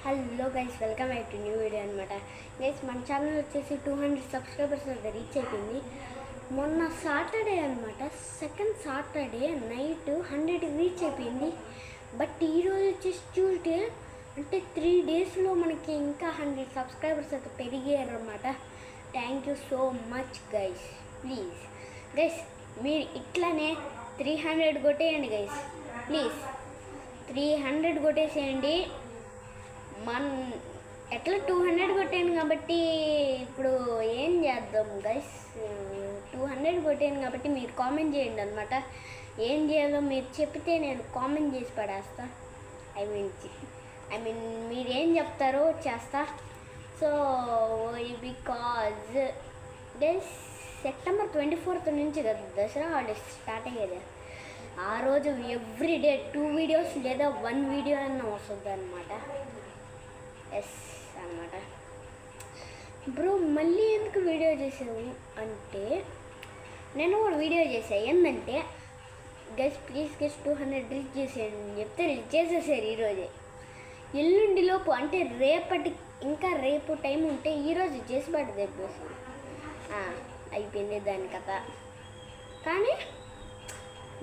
Hello guys, welcome back to new video అనమాట. Guys, మన channel వచ్చేసి 200 సబ్స్క్రైబర్స్ రీచ్ అయిపోయింది. మొన్న సాటర్డే అనమాట, సెకండ్ సాటర్డే నైట్ 100 రీచ్ అయిపోయింది. బట్ ఈరోజు వచ్చేసి ట్యూస్డే, అంటే 3 డేస్లో మనకి ఇంకా 100 సబ్స్క్రైబర్స్ అయితే పెరిగారు అనమాట. Thank you so much guys. Please guys, మీరు ఇట్లానే 300 కొట్టేయండి గైస్. ప్లీజ్ 300 కొట్టేసేయండి. ఎట్లా 200 కొట్టాను కాబట్టి ఇప్పుడు ఏం చేద్దాం గైస్, 200 కొట్టాను కాబట్టి మీరు కామెంట్ చేయండి అనమాట. ఏం చేయాలో మీరు చెప్తే నేను కామెంట్ చేసి పడేస్తా. ఐ మీన్ మీరేం చెప్తారో చేస్తా. So because guys, September 24th నుంచి కదా దసరా హాలిడేస్ స్టార్ట్ అయ్యేది. ఆ రోజు ఎవ్రీడే 2 వీడియోస్ లేదా 1 వీడియో అన్న వస్తుంది అనమాట. ఎస్ అనమాట. బ్రో మళ్ళీ ఎందుకు వీడియో చేసావు అంటే, నేను ఒక వీడియో చేసాను. ఏంటంటే గైస్, ప్లీజ్ గైస్ 200 రీచ్ చేసేయండి అని చెప్తే రీచ్ చేసేసారు ఈరోజే. ఎల్లుండిలోపు అంటే ఇంకా రేపు టైం ఉంటే ఈరోజు చేసి పడి తెప్పేసి అయిపోయింది దాని కథ. కానీ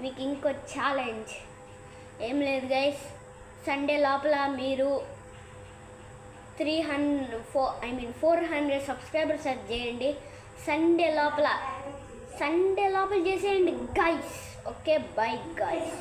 మీకు ఇంకో ఛాలెంజ్ ఏం లేదు గైస్. సండే లోపల మీరు 400 సబ్స్క్రైబర్స్ సెట్ చేయండి. సండే లోపల చేసేయండి గైస్. Okay, bye guys.